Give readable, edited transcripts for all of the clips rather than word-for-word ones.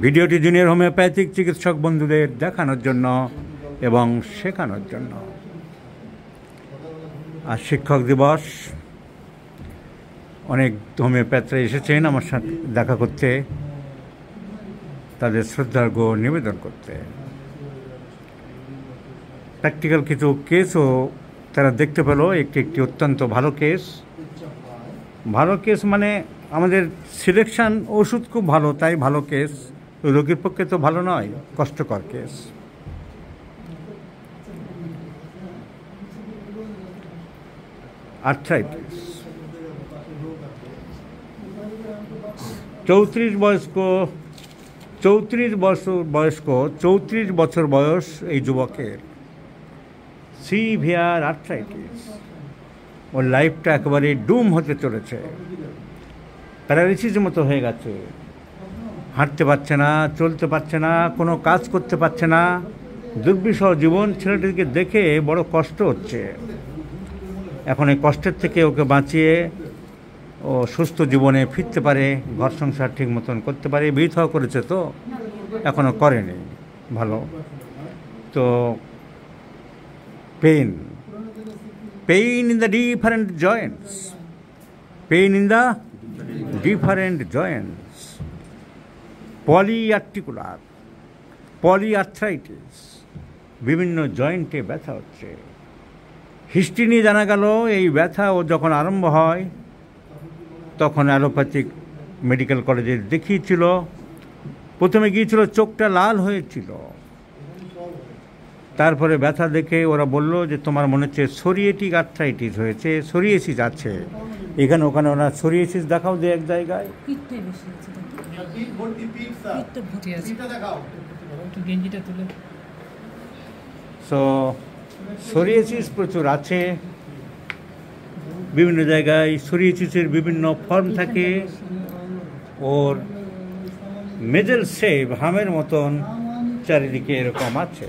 ভিডিওটি junior homeopathic চিকিৎসক বন্ধুদের দেখানোর জন্য এবং শেখানোর জন্য। আর শিক্ষক দিবস, অনেক হোমিওপ্যাথরা এসেছেন আমার সাথে দেখা করতে, তাদের শ্রদ্ধার্ঘ্য নিবেদন করতে। প্র্যাকটিক্যাল কিছু কেসও তারা দেখতে পেল, একটি অত্যন্ত ভালো কেস। ভালো কেস মানে আমাদের সিলেকশন, ওষুধ খুব ভালো, তাই ভালো কেস। রোগীর পক্ষে তো ভালো নয়, কষ্টকর কেস। আর্থ্রাইটিস, 34 বছর বয়স এই যুবকের, সিভিয়ার আর্থ্রাইটিস। ওর লাইফটা একেবারে ডুম হতে চলেছে, প্যারালিসিসের মতো হয়ে গেছে। হাঁটতে পারছে না, চলতে পারছে না, কোনো কাজ করতে পারছে না, দুর্বিষহ জীবন। ছেলেটিকে দেখে বড় কষ্ট হচ্ছে। এখন এই কষ্টের থেকে ওকে বাঁচিয়ে ও সুস্থ জীবনে ফিরতে পারে, ঘর সংসার ঠিক মতন করতে পারে। বিবাহ করেছে তো, এখনও করেনি ভালো। তো pain in the different joints, pain in the different joints, polyarticular, polyarthritis, বিভিন্ন জয়েন্টে ব্যথা হচ্ছে। হিস্ট্রি নিয়ে জানা গেল এই ব্যথা ও যখন আরম্ভ হয় তখন অ্যালোপ্যাথিক মেডিকেল কলেজে দেখিয়েছিল। প্রথমে গিয়েছিল, চোখটা লাল হয়েছিল। তারপরে ব্যথা দেখে ওরা বলল যে তোমার মনে হচ্ছে সোরিয়েটিক আর্থ্রাইটিস হয়েছে, সোরিয়েসিস আছে। এখানে ওখানে ওরা সোরিয়েসিস দেখাও দে এক জায়গায়। সো সোরিয়েসিস প্রচুর আছে বিভিন্ন জায়গায়। সোরিয়েসিসের বিভিন্ন ফর্ম থাকে। ওর মেজেল শেপ, হামের মতন চারিদিকে এরকম আছে।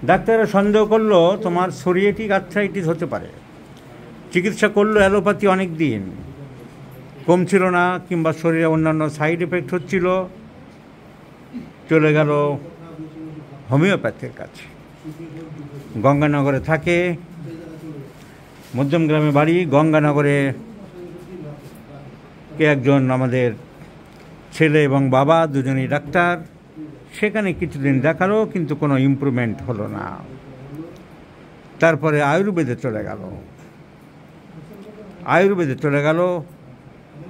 ডাক্তাররা সন্দেহ করলো তোমার সোরিয়েটিক আর্থ্রাইটিস হতে পারে। চিকিৎসা করলো অ্যালোপ্যাথি অনেক দিন, কমছিল না, কিংবা শরীরে অন্যান্য সাইড এফেক্ট হচ্ছিল। চলে গেল হোমিওপ্যাথির কাছে। গঙ্গানগরে থাকে, মধ্যমগ্রামে বাড়ি। গঙ্গানগরে কে একজন আমাদের ছেলে এবং বাবা দুজনেই ডাক্তার। সেখানে কিছুদিন দেখালো, কিন্তু কোনো ইমপ্রুভমেন্ট হলো না। তারপরে আয়ুর্বেদে চলে গেল।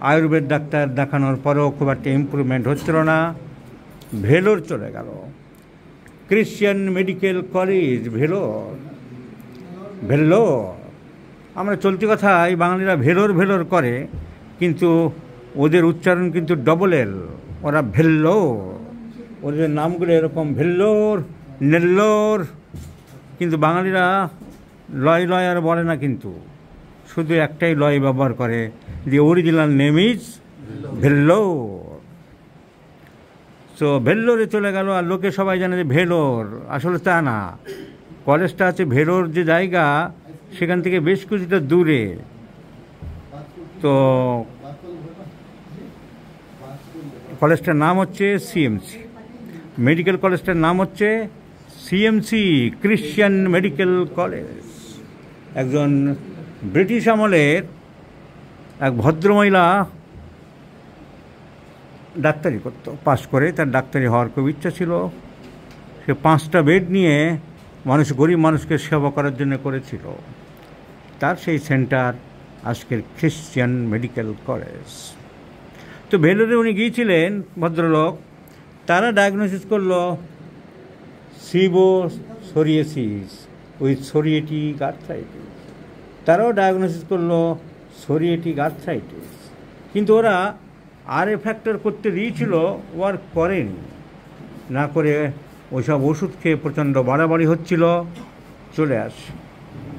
আয়ুর্বেদ ডাক্তার দেখানোর পরেও খুব একটা ইমপ্রুভমেন্ট হচ্ছিল না। ভেলোর চলে গেল, ক্রিশ্চিয়ান মেডিকেল কলেজ, ভেলোর। আমরা চলতি কথায় বাঙালিরা ভেলোর করে, কিন্তু ওদের উচ্চারণ কিন্তু ডবল এল। ওরা ভেল্লোর, ওদের নামগুলো এরকম, ভেল্লোর, নেল্লোর। কিন্তু বাঙালিরা লয় আর বলে না, কিন্তু শুধু একটাই লয় ব্যবহার করে। The original name is Vellore. So ভেল্লোরে চলে গেল। আর লোকে সবাই জানে যে ভেলোর, আসলে তা না। কলেজটা আছে ভেলোর যে জায়গা, সেখান থেকে বেশ কিছুটা দূরে। তো কলেজটার নাম হচ্ছে সিএমসি, মেডিকেল কলেজটার নাম হচ্ছে সিএমসি, ক্রিশ্চিয়ান মেডিকেল কলেজ। একজন ব্রিটিশ আমলের এক ভদ্রমহিলা ডাক্তারি করতো, পাশ করে। তার ডাক্তারি হওয়ার খুব ইচ্ছা ছিল। সে 5টা বেড নিয়ে গরিব মানুষকে সেবা করার জন্য করেছিল। তার সেই সেন্টার আজকের ক্রিশ্চিয়ান মেডিকেল কলেজ। তো ভেলোরে উনি গিয়েছিলেন, ভদ্রলোক। তারা ডায়াগনোসিস করলো সোরিয়েসিস উইথ সোরিয়েটিক আর্থ্রাইটিস। তারাও ডায়াগনোসিস করলো সোরিয়েটিক আর্থ্রাইটিস। কিন্তু ওরা আরএ ফ্যাক্টর করতে দিয়েছিল, ওয়ার্ক করেনি। না করে ওইসব ওষুধ খেয়ে প্রচণ্ড বাড়াবাড়ি হচ্ছিল, চলে আসে।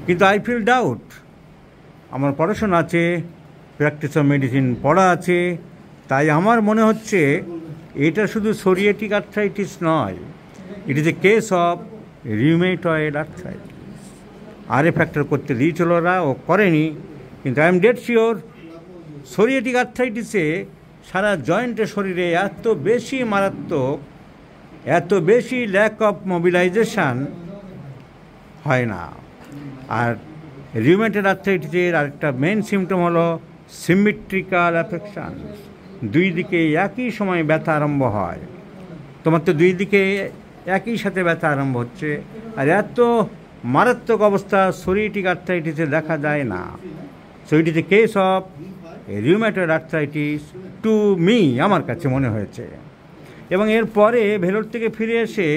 কিন্তু আই ফিল ডাউট, আমার পড়াশোনা আছে, প্র্যাকটিস অফ মেডিসিন পড়া আছে, তাই আমার মনে হচ্ছে এটা শুধু সোরিয়েটিক আর্থ্রাইটিস নয়, it is a case of rheumatoid arthritis. RA factor করতে দিয়েছিল ওরা, ও করেনি। কিন্তু I am dead sure psoriatic আর্থ্রাইটিসে সারা জয়েন্টের শরীরে এত বেশি মারাত্মক, এত বেশি ল্যাক অফ মোবিলাইজেশান হয় না। আর রিউমেটয়েড আর্থ্রাইটিসের আরেকটা মেন সিমটম হলো সিমেট্রিক্যাল অ্যাফেকশান, দুই দিকে একই সময় ব্যথা আরম্ভ হয়। তোমার তো দুই দিকে একই সাথে ব্যথা আরম্ভ হচ্ছে, আর এত মারাত্মক অবস্থা সোরিয়েটিক আর্থ্রাইটিসে দেখা যায় না। So it is a case of rheumatoid arthritis to me, আমার কাছে মনে হয়েছে। এবং এরপরে ভেলোর থেকে ফিরে এসে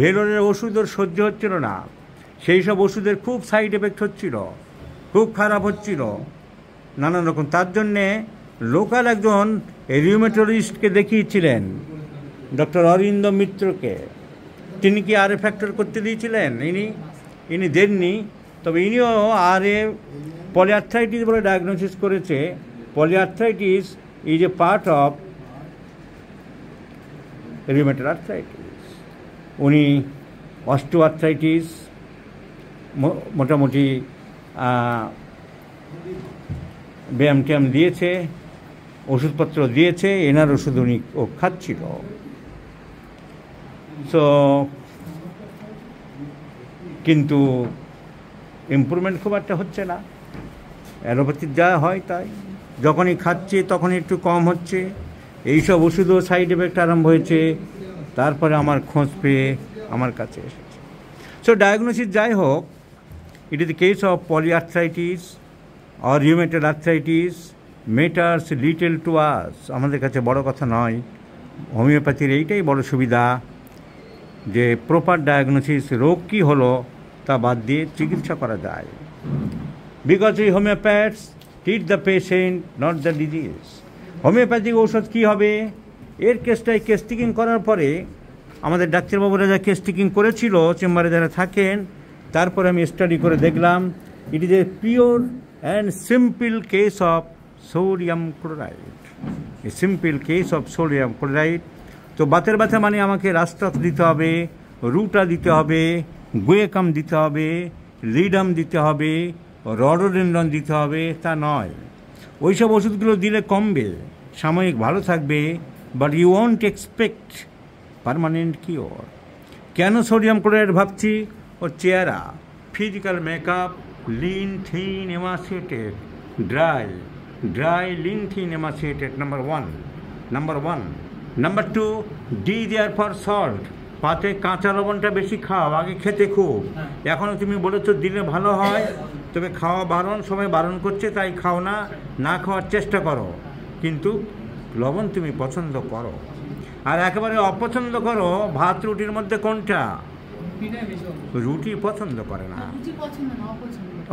ভেলোরের ওষুধ ওর সহ্য হচ্ছিল না, সেই সব ওষুধের খুব সাইড এফেক্ট হচ্ছিল, খুব খারাপ হচ্ছিল নানান রকম। তার জন্যে লোকাল একজন রিউমেটোলজিস্টকে দেখিয়েছিলেন, ডক্টর অরিন্দ মিত্রকে। তিনি কি আরএ ফ্যাক্টর করতে দিয়েছিলেন? ইনি দেননি, তবে ইনিও আরএ পলিআর্থ্রাইটিস বলে ডায়াগনোসিস করেছে। Polyarthritis is a part of rheumatoid arthritis. উনি অস্টিওআর্থ্রাইটিস মোটামুটি ব্যায়াম ট্যায়াম দিয়েছে, ওষুধপত্র দিয়েছে, এনার ওষুধ উনি ও খাচ্ছিল। সো কিন্তু ইমপ্রুভমেন্ট খুব একটা হচ্ছে না, অ্যালোপ্যাথির যা হয় তাই, যখনই খাচ্ছে তখনই একটু কম হচ্ছে। এইসব ওষুধও সাইড এফেক্ট আরম্ভ হয়েছে। তারপরে আমার খোঁজ পেয়ে আমার কাছে এসেছে। সো ডায়াগনোসিস যাই হোক, it is the case of polyarthritis or rheumatoid arthritis matters little to us. আমাদের কাছে বড় কথা নয়। হোমিওপ্যাথির এইটাই বড় সুবিধা যে প্রপার ডায়াগনোসিস, রোগ কী হলো তা বাদ দিয়ে চিকিৎসা করা যায়। বিকজ এই homeopaths treat the patient, not the disease. Homeopathic ঔষধ কী হবে, এর কেসটাই কেস্টিকিং করার পরে আমাদের ডাক্তারবাবুরা যা কেস্টিকিং করেছিল চেম্বারে যারা থাকেন, তারপরে আমি স্টাডি করে দেখলাম ইট is a pure and simple case of sodium chloride. A simple case of sodium chloride. তো বাতের ব্যথা মানে আমাকে রাস্টাফ দিতে হবে, রুটা দিতে হবে, গুয়েকাম দিতে হবে, লিডাম দিতে হবে, রডোডেন্ড্রন দিতে হবে, তা নয়। ওইসব ওষুধগুলো দিলে কমবে, সাময়িক ভালো থাকবে, but you won't expect permanent cure. কেন সোডিয়াম ক্লোরাইড ভাবছি? ওর চেহারা, physical makeup, lean thin emaciated, dry lean thin emaciated, number one. Number two, desire for salt. পাতে কাঁচা লবণটা বেশি খাও, আগে খেতে খুব, এখনও তুমি বলেছো দিলে ভালো হয়, তবে খাওয়া বারণ, সবাই বারণ করছে তাই খাও না, না খাওয়ার চেষ্টা করো, কিন্তু লবণ তুমি পছন্দ করো। আর একেবারে অপছন্দ করো ভাত রুটির মধ্যে কোনটা? রুটি পছন্দ করে না,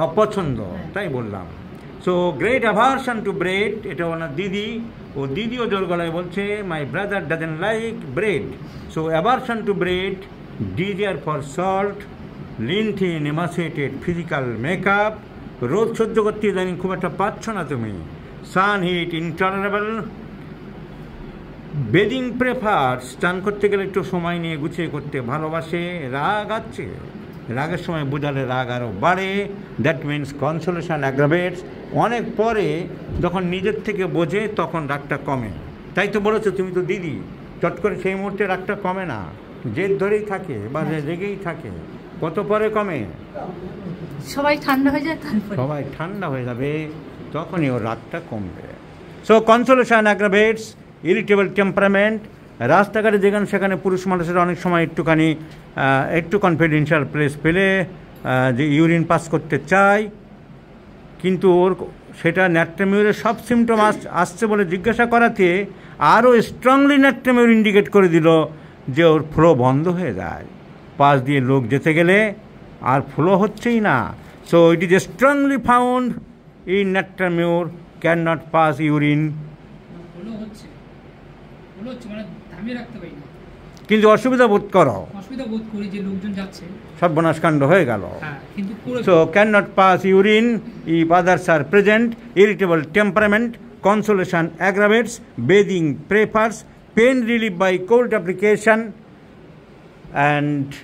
অপছন্দ, তাই বললাম। So great aversion to bread, এটা ওনার দিদি, ও দিদিও জোর গলায় বলছে my brother doesn't like bread. So aversion to bread, desire for salt, lean thin emaciated, physical makeup, রোদ সহ্য করতে ইদানিং খুব একটা পাচ্ছ না তুমি, sun heat intolerable, bathing prefers, স্নান করতে গেলে একটু সময় নিয়ে গুছিয়ে করতে ভালোবাসে, রাগ আছে, রাগের সময় বোঝালে রাগ আরও বাড়ে, দ্যাট মিনস কনসোলেশন অ্যাগ্রাভেটস। অনেক পরে যখন নিজের থেকে বোঝে তখন রাগটা কমে। তাই তো বলেছো তুমি তো দিদি, চট করে সেই মুহূর্তে রাগটা কমে না, জেদ ধরেই থাকে বা রেগেই থাকে। কত পরে কমে? সবাই ঠান্ডা হয়ে যায়, সবাই ঠান্ডা হয়ে যাবে, তখনই ওর রাগটা কমবে। So consolation aggravates, irritable temperament. রাস্তাঘাটে যেখানে সেখানে পুরুষ মানুষের অনেক সময় একটু কনফিডেন্সিয়াল প্লেস পেলে যে ইউরিন পাস করতে চায়, কিন্তু ওর সেটা ন্যাট্রামিউরের সব সিমটম আসছে বলে জিজ্ঞাসা করাতে আরও স্ট্রংলি ন্যাট্রামিউর ইন্ডিকেট করে দিল যে ওর ফ্লো বন্ধ হয়ে যায়, পাশ দিয়ে লোক যেতে গেলে আর ফ্লো হচ্ছেই না। So it is strongly found in natrum mur can not pass urine, কিন্তু অসুবিধা বোধ করো, সর্বনাশ কাণ্ড হয়ে গেল। So can not pass urine if others are present, irritable temperament, consolation aggravates, bathing prefers, pain relief by cold application, and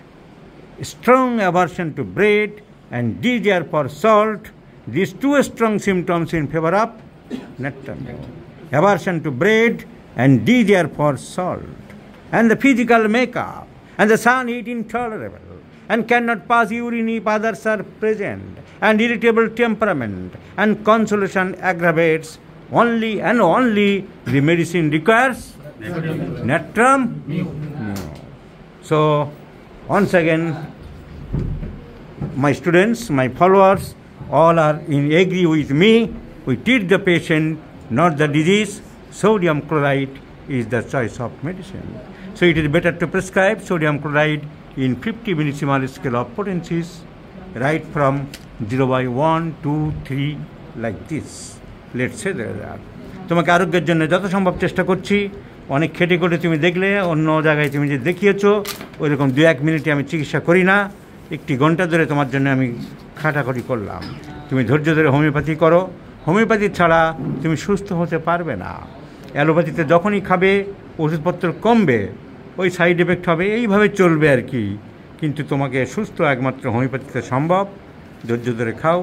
strong aversion to bread, and D there for salt. These two strong symptoms in favor of natrum. Aversion to bread and D there for salt. And the physical makeup and the sun heat intolerable and cannot pass urine if others are present, and irritable temperament and consolation aggravates. Only and only the medicine requires natrum. So once again, my students, my followers, all are in agree with me. We treat the patient, not the disease. Sodium chloride is the choice of medicine. So it is better to prescribe sodium chloride in 50 millisiemens scale of potencies, right from 0 by 1, 2, 3, like this. Let's say that. তোমাকে আরোগ্যের জন্য যত সম্ভব চেষ্টা করছি। অনেক খেটে করে তুমি দেখলে, অন্য জায়গায় তুমি যে দেখিয়েছো ওইরকম 2-1 মিনিটে আমি চিকিৎসা করি না, 1 ঘন্টা ধরে তোমার জন্য আমি খাটাখাটি করলাম। তুমি ধৈর্য ধরে হোমিওপ্যাথি করো। হোমিওপ্যাথি ছাড়া তুমি সুস্থ হতে পারবে না। অ্যালোপ্যাথিতে যখনই খাবে ওষুধপত্র কমবে, ওই সাইড এফেক্ট হবে, এইভাবে চলবে আর কি। কিন্তু তোমাকে সুস্থ একমাত্র হোমিওপ্যাথিতে সম্ভব। ধৈর্য ধরে খাও।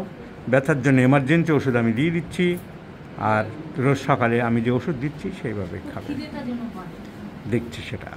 ব্যথার জন্য এমার্জেন্সি ওষুধ আমি দিয়ে দিচ্ছি, আর রোজ সকালে আমি যে ওষুধ দিচ্ছি সেইভাবে খাবে। দেখছি সেটা।